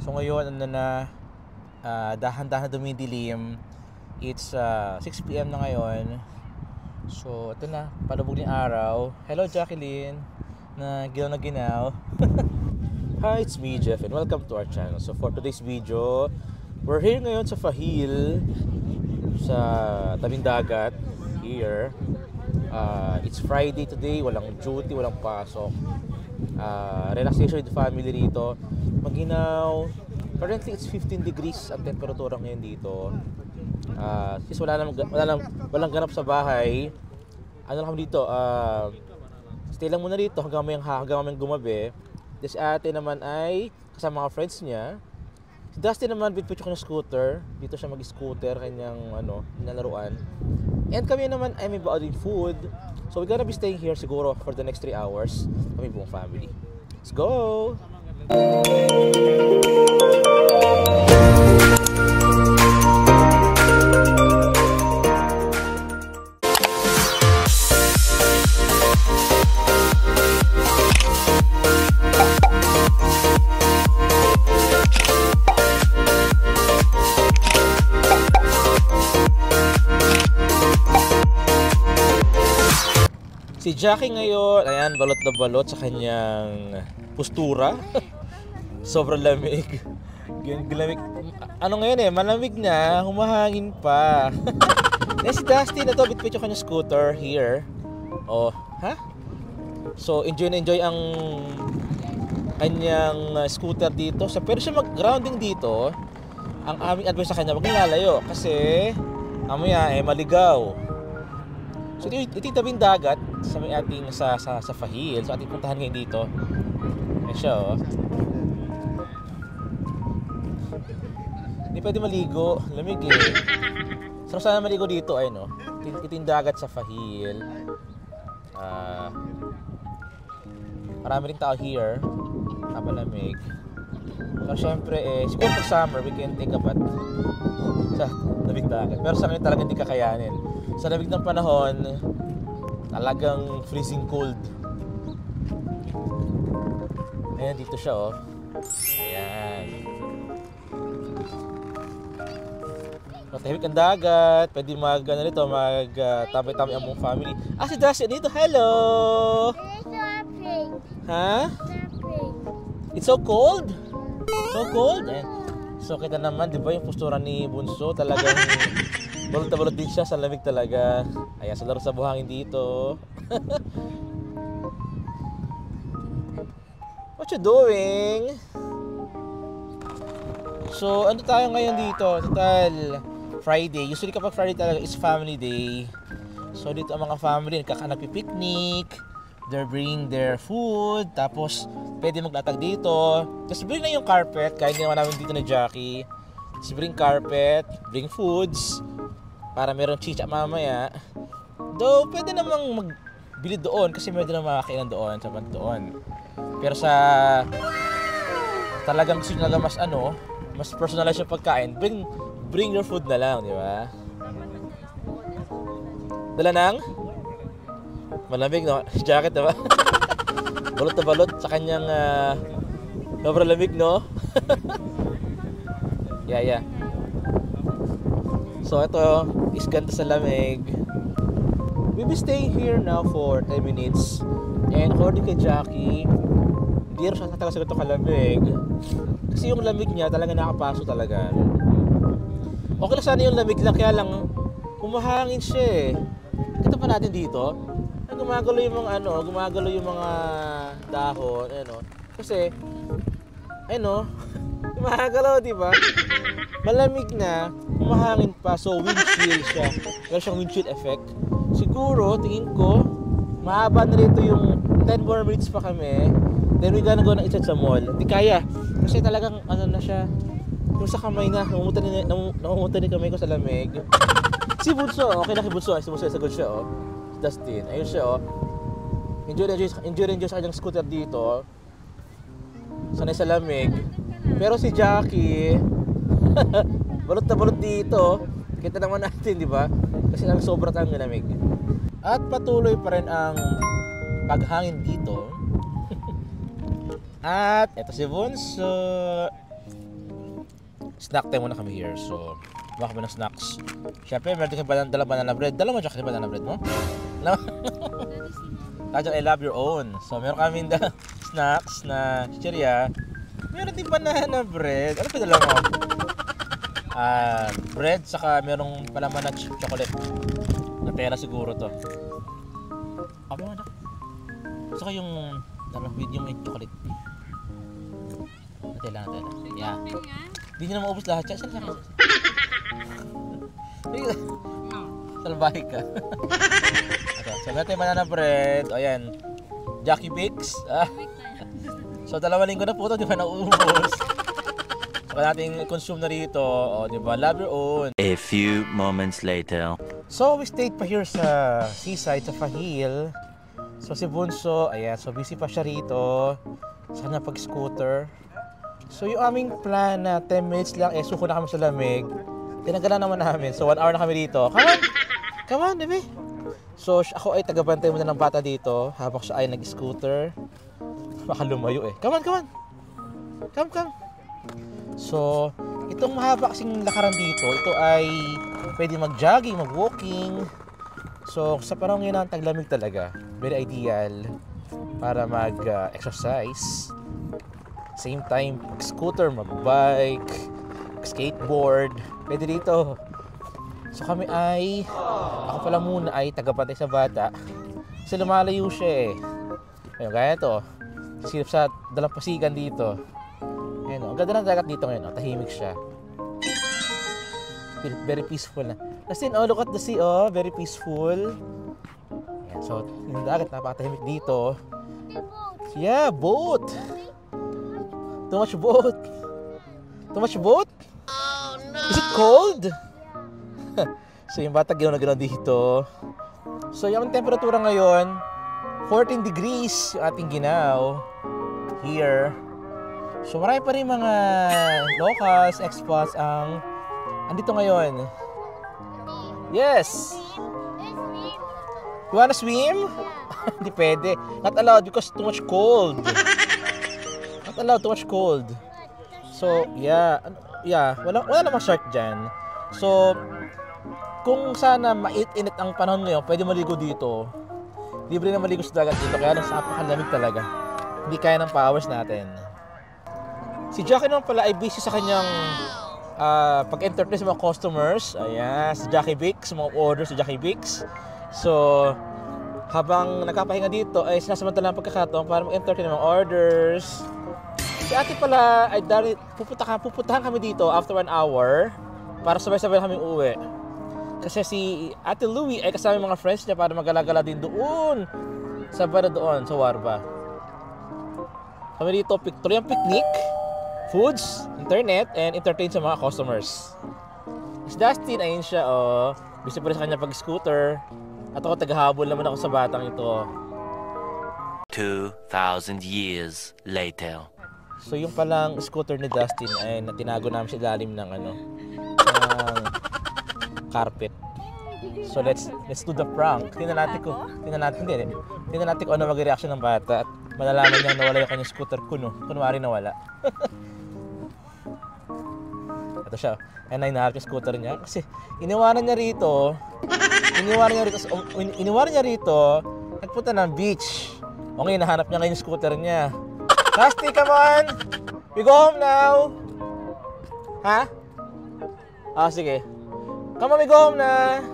So ngayon, dahan-dahan dumidilim. It's 6 PM na ngayon. So ito na, palubog ng araw. Hello Jacqueline, na ginaw na ginaw. Hi, it's me Jeff and welcome to our channel. So for today's video, we're here ngayon sa Fahil, sa tabing dagat here. It's Friday today, walang duty, walang pasok. Relaxation with the family rito. Maginaw. Currently it's 15 degrees ang temperatura ngayon dito. Since walang ganap sa bahay, ano lang kami dito, stay lang muna dito hanggang mamayang gumabi. Si ate naman ay kasama mga friends niya. Si Dustin naman, bitpit ko ng scooter. Dito siya mag-scooter, kanyang nalaruan. And kami naman ay may baon food. So we're gonna be staying here siguro for the next 3 hours. Kami buong family. Let's go! Si Jackie ngayon, ayan, balot na balot sa kanyang postura. Sobrang lamig. Lamig. Ano ngayon malamig na, humahangin pa. Eh si Dusty na to, bitbit yung kanyang scooter here. Oh, ha? So enjoy na enjoy ang kanyang scooter dito. So pero siya mag-grounding dito. Ang aming advice sa kanya, wag lalayo kasi mamaya maligaw. So ito yung tabing dagat sa may ating sa Fahil. So ating puntahan ngayon dito. Ayan siya Hindi pwede maligo, lamig So sana maligo dito ay ito yung dagat sa Fahil. Marami rin tao here. Malamig. Pero syempre siguro pag summer we can take a bath sa tabing dagat. Pero sa ngayon talaga hindi kakayanin. Sa lamig ng panahon, talagang freezing cold. Ayan, dito siya Ayan. Matahimik ang dagat. Pwede tambay-tambay ang buong family. Si Dusty dito. Hello! Ha? It's so cold? So cold? Ayan. So kita naman, di ba yung postura ni Bunso, talagang balot na balot din siya sa lamig talaga. Ayan, sa laro sa buhangin dito. What you doing? So, ano tayo ngayon dito? Total, Friday. Usually kapag Friday talaga is family day. So, dito ang mga family, nagpipicnic. They're bringing their food. Tapos, pwede maglatag dito. Tapos, bring na yung carpet. Kaya hindi naman namin dito na Jackie. Tapos, bring carpet, bring foods. Para meron chicha mamaya. Though, pwede namang magbili doon kasi meron na makakainan doon sa doon. Pero sa talagang gusto nyo mas mas personalized yung pagkain, bring your food na lang, di ba? Dala nang malamig, jacket, di ba? Balot na balot sa kanyang sobrang lamig, no? Yeah. So ito is ganda sa lamig. We'll be staying here now for 10 minutes. And according kay Jackie, hindi rin siya talaga sa ganito kalamig. Kasi yung lamig niya talaga nakapasok talaga. Okay lang sana yung lamig lang, kaya lang humahangin siya Kita pa natin dito, gumagalo yung mga dahon, Kasi gumagalo, di ba? Malamig na, humahangin pa, so wind chill siya. Meron siyang wind chill effect. Siguro, tingin ko, mahaba na rito yung 10 more minutes pa kami. Then we gonna go na isa sa mall. Di kaya, kasi talagang na siya. Yung sa kamay na, namumutan din kamay ko sa lamig. Si Bunso, okay na si Bunso. Si Bunso, sagot siya Si Dustin, ayun siya Enjoy sa kanyang scooter dito. Sanay sa lamig. Pero si Jackie, balot na balot dito. Kita naman natin, di ba? Kasi lang sobrang lamig. At patuloy pa rin ang paghangin dito. At eto si Bunso. snack time muna kami here. So, baka kami ng snacks. Siyempre, meron din kami dala banana bread. Dala mo, Jackie, banana bread mo? No? Tajang, I love your own. So, meron kami snacks na chichirya. Meron din banana bread. Ano pa dala mo? Bread, saka merong palaman na chocolate. Natera siguro to. Abi mo na. Saka yung medium with chocolate. Natela. Yeah. Hindi nyo na maubos lahat. Saan sa akin? Salbahe ka. So, natin banana bread. O, ayan. Jackie Bix. So, 2 linggo na po ito. Di ba nauubos? Saka natin consume na rito. O, di ba? Love your own. A few moments later. So, we stayed pa here sa seaside, sa Fahil. So, si Bunso, ayan. So, busy pa siya rito. Sana pag-scooter. So, yung aming plan na 10 minutes lang, suko na kami sa lamig. Tinagalan naman namin. So, 1 hour na kami dito. Come on, diba? So, ako ay tagabantay muna ng bata dito habang siya ay nag-scooter. Baka lumayo eh. Come on. Come. So, itong mahaba kasing lakaran dito, ito ay pwede mag-jogging, mag-walking. So, sa panahon ngayon ang taglamig talaga. Very ideal para mag-exercise. Same time, scooter, mag-bike, skateboard, pwede dito. So kami ako pala muna ay tagabantay sa bata. Kasi lumalayo siya eh. Ayun, gaya to. Silip sa dalampasigan dito. Ayun, ang ganda ng dagat dito ngayon. Tahimik siya. Very peaceful na. As in, look at the sea, very peaceful. Ayan, so, yung dagat, napakatahimik dito. Yeah, boat! Too much boat? Oh, no. Is it cold? So yung bata gano'n dito. So yung temperatura ngayon 14 degrees yung ating ginaw here. So marami pa rin mga locals, expats ang andito ngayon. Yes! You wanna swim? Hindi pwede. Not allowed because too much cold. So, yeah, wala namang shark dyan. So, kung sana mainit ang panahon ngayon, pwede maligo dito. Libre na maligo sa dagat dito, kaya lang sa napakalamig talaga. Hindi kaya ng powers natin. Si Jackie naman pala ay busy sa kanyang pag-entertain sa mga customers. Ayan, si Jackie Bix, mga orders si Jackie Bix. So, habang nagpapahinga dito, ay sinasamantala ang pagkakataon para mag-entertain ng mga orders. Si ate pala ay pupuntahan kami dito after 1 hour para sabay-sabay kami uwi. Kasi si Ate Louie ay kasama yung mga friends niya para magala-gala din doon. Sabay na doon sa Warba. Kami dito, tuloy ang picnic, foods, internet, and entertain sa mga customers. Si Dustin, ayun siya, busy pa rin sa kanya pag-scooter. At ako, tagahabol naman ako sa batang ito. 2,000 years later. So yung palang scooter ni Dustin ay natinago namin sa ilalim ng carpet. So let's do the prank. Tingnan natin kung ano mag-reaction ng bata at malalaman niya nawala yung kanyang scooter kunwari nawala. Ito siya. Ayan na hinaharap yung scooter niya kasi iniwanan niya rito, nagpunta ng beach. O ngayon, nahanap niya ngayon yung scooter niya. Dusty, come on! We go home now! Ha? Sige. Come on, we go home na!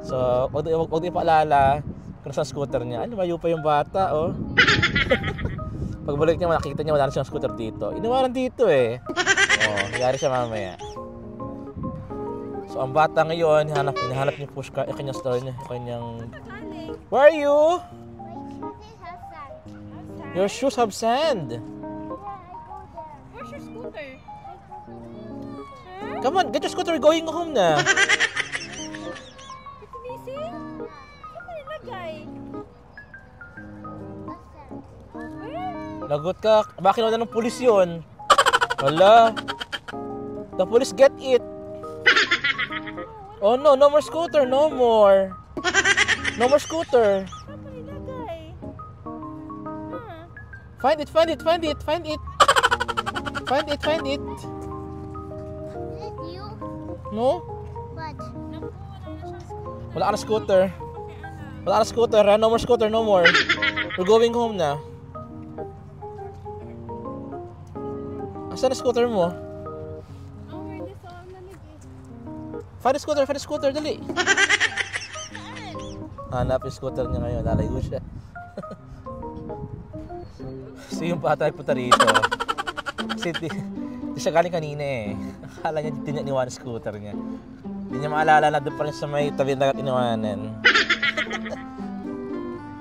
So, huwag din paalala kung saan scooter niya. Ay, lumayo pa yung bata, Pagbalik niya, nakikita niya wala na siyang scooter dito. Iniwanan dito nangyari siya mamaya. So, ang bata ngayon, hinahanap niya po yung kanyang store niya, Where are you? Your shoes have sand. Where's your scooter? Come on, get your scooter. We're going home na. It's busy? Saan mo nilagay? Where? Lagot ka. Bakit na ng pulis yun? Wala. The police get it. Oh no, no more scooter. No more. No more scooter. Saan mo nilagay? Find it. Is it you? No? What? Wala ka na scooter. Wala ka na scooter, ha? No more scooter, no more. We're going home na. Asan na scooter mo? Find the scooter, dali. Hanap yung scooter niya ngayon, lalayo siya. So yung bata punta rito. Kasi di siya galing kanina eh. Akala niya di niya iniwan ang scooter niya. Hindi niya maalala na doon pa rin sa may tabi ng dagat iniwanan.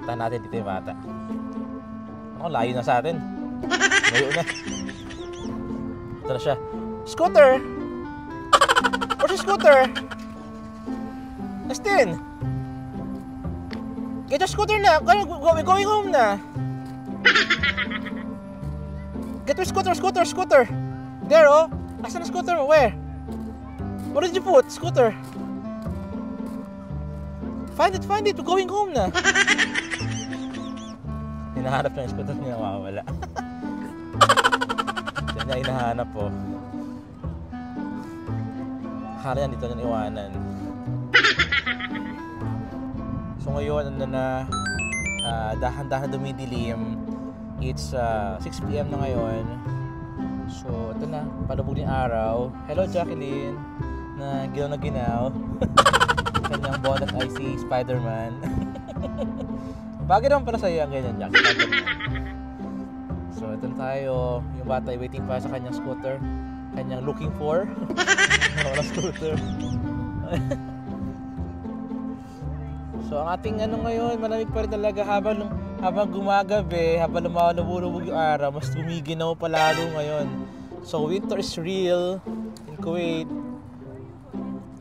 Tahan natin dito yung bata. Ako, layo na sa atin. Layo na. Ito na siya. Scooter! Where's your scooter? Justin! Get your scooter na! We're going home na! Get your scooter! There, oh! Asan na scooter mo? Where? Where did you put? Scooter? Find it! We're going home na! Hinahanap na yung scooter niya, mawawala. Diyan niya hinahanap, oh. Akala niya dito niya iwanan. So ngayon, dahan-dahan dumidilim. It's 6 PM na ngayon. So ito na, palubog ng araw. Hello Jacqueline, na ginaw. Kanyang bonnet ay si Spider-Man. Bagay naman pala sa'yo ang ganyan, Jacqueline. So ito na tayo. Yung bata ay waiting pa sa kanyang scooter. Kanyang looking for. Wala scooter. So ang ating ngayon, malamig pa rin talaga habang gumagabi, habang lumalubog yung araw, mas gumiginaw pa lalo ngayon. So winter is real in Kuwait.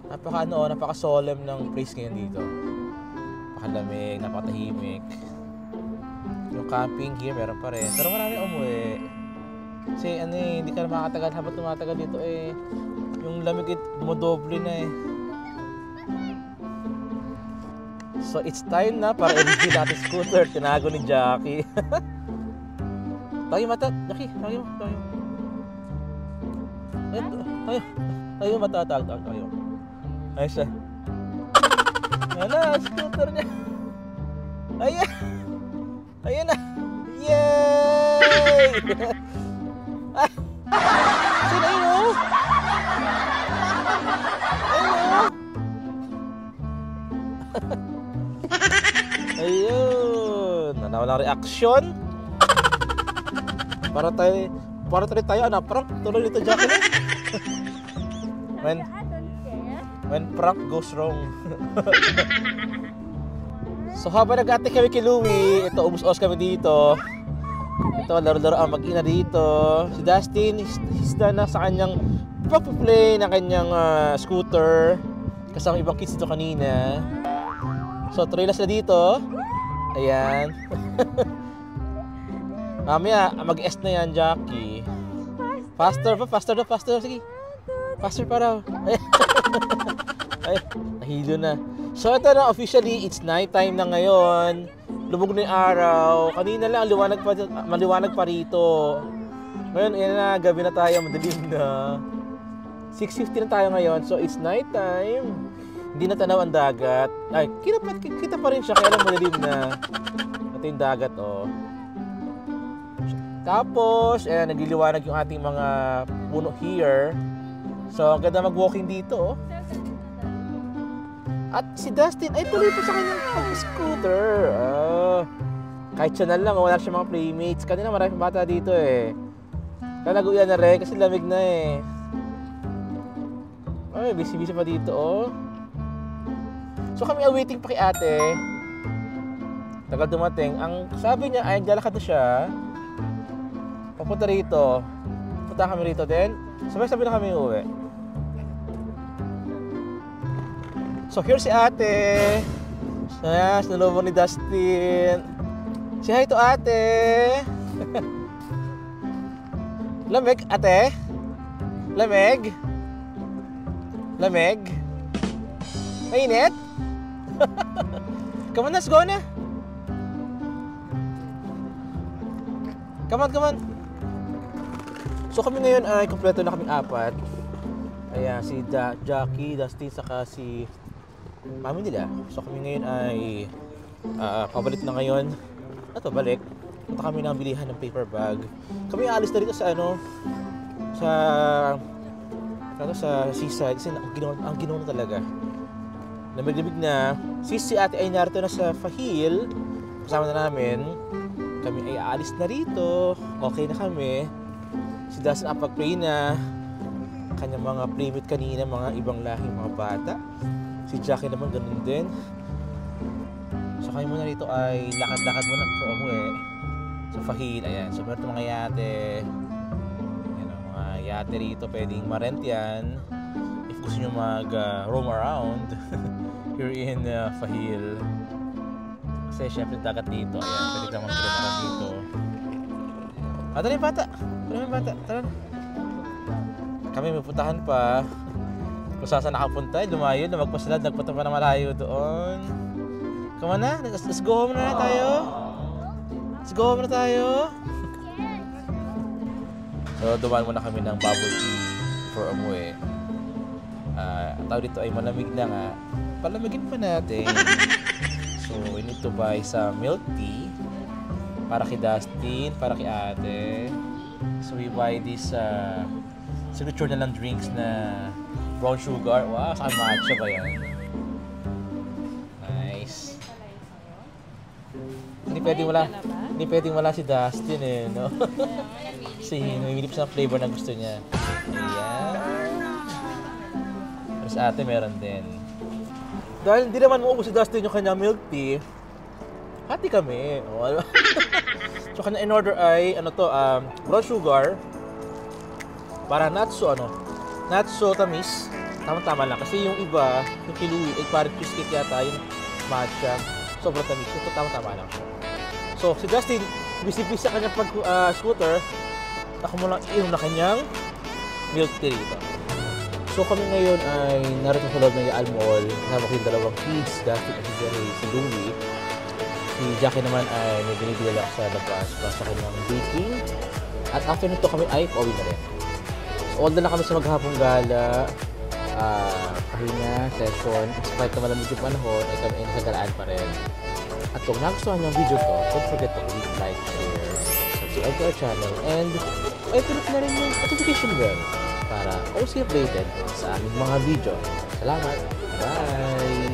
Napaka-solemn ng place ngayon dito. Napakalamig, napakatahimik. Yung camping gear meron pa rin. Pero marami umuwi. Kasi hindi ka na makatagal habang tumatagal dito eh. Yung lamig dumodoble na eh. So it's time na para i-review natin scooter. Tinago ni Jackie. Tayo mata, Jackie, tayo. Tayo mata, tayo. Ayos siya. Ayan na, scooter niya. Ayan na. Yay! Sino yun, oh? Ayun, nawala reaction. Para tayo prank tuloy nito, Jacqueline. When prank goes wrong. So habang nag-ate kami kay Louie, ito ubus-os kami dito. Ito laro-laro ang mag-ina dito. Si Dustin, he's done na sa kanyang pag-play ng kanyang scooter. Kasama ibang kids dito kanina. So, trailas na dito. Ayan. Mamaya, mag-S na yan, Jackie. Faster. Sige. Faster pa raw. Ay, nahilo na. So, ito na, officially, it's night time na ngayon. Lubog na yung araw. Kanina lang, maliwanag pa rito. Ngayon, gabi na tayo, madilim na. 6:50 na tayo ngayon, so it's night time. Hindi na tanaw ang dagat. Ay, kita pa rin siya, kaya lang madilim na. Ito yung dagat, oh. Tapos, nagliliwanag yung ating mga puno here. So, ang ganda mag-walking dito, oh. At si Dustin ay tuloy pa sa kanyang pag-scooter. Kahit siya na lang, wala siya mga playmates. Kanina maraming bata dito, eh. Kalaguyan na rin kasi lamig na, eh. Ay, busy-busy pa dito, oh. So kami awaiting pa kay ate. Tagal dumating. Ang sabi niya ay lalakad na siya. Papunta rito. Punta kami rito din. Sabay-sabay na kami uwi. So here si ate. Sinalubong ni Dustin. Say hi to ate. Lamig, ate? Lamig? Mainit? Come on, let's go na. Come on. So kami ngayon ay kompleto na kaming apat. Ayan, si Jackie, Dustin, saka si mami nila. So kami ngayon ay pabalik na ngayon. Balik. Punta kami ng bilihan ng paper bag. Kami aalis na rito sa sa seaside. Kasi ang ginawa na talaga. Lamig-lamig na. Si ate ay narito na sa Fahil. Kasama na namin. Kami ay aalis na rito. Okay na kami. Si Dustin pag-pray na. Kanyang mga playmate kanina, mga ibang lahing mga bata. Si Jackie naman ganun din. So kami muna rito ay lakad-lakad muna for umuwi sa Fahil. Ayan, so meron mga yate. Ayan, mga yate rito, pwedeng ma-rent yan if gusto nyo mag-roam around here in Fahil. Kasi syempre dagat dito. Ayan, pwede kang mag-roam around dito. Tara yung bata. Tara. Kami may puntahan pa. Kung saan nakapunta, lumayo na magpasalad, nagpunta pa na malayo doon. Come on na, let's go home na tayo. Let's go home na tayo. So, dumaan muna kami ng bubble tea for umuwi. Ang tawag dito ay malamig na nga. Palamigin pa natin. So, we need to buy some milk tea para kay Dustin, para kay ate. So, we buy this signature na lang drinks na brown sugar. Wow, saka matcha ba yan? Nice. Hindi pwedeng wala si Dustin eh, no? Kasi namimili pa sa flavor na gusto niya. Ayan. Tapos ate meron din. Dahil hindi naman maubos si Dustin yung kanyang milk tea, hati kami. So kanya in order ay brown sugar, para not so tamis. Tama-tama lang. Kasi yung iba, yung kiluwi, ay parang cheesecake yata, yung matcha. Sobrang tamis. Ito tama-tama lang siya. So, si Dustin, busy-busy sa kanyang scooter. Ako mo lang iinom na kanyang milk tea rito. So, kami ngayon ay narito sa loob ng Yaal Mall. Kasama ko yung dalawang kids, Dustin at si Louie. Si Jackie naman ay may binibili ako sa labas para sa kanyang baking. At after nito kami ay pauwi na rin. All na kami sa maghapong gala, pahinga, session. Despite na malamig yung panahon, ay kami ay nasa galaan pa rin. At kung nagustuhan niyo ang video ko, don't forget to click like, share, subscribe to our channel, and ay click na rin yung notification bell para always updated sa aming mga video. Salamat! Bye!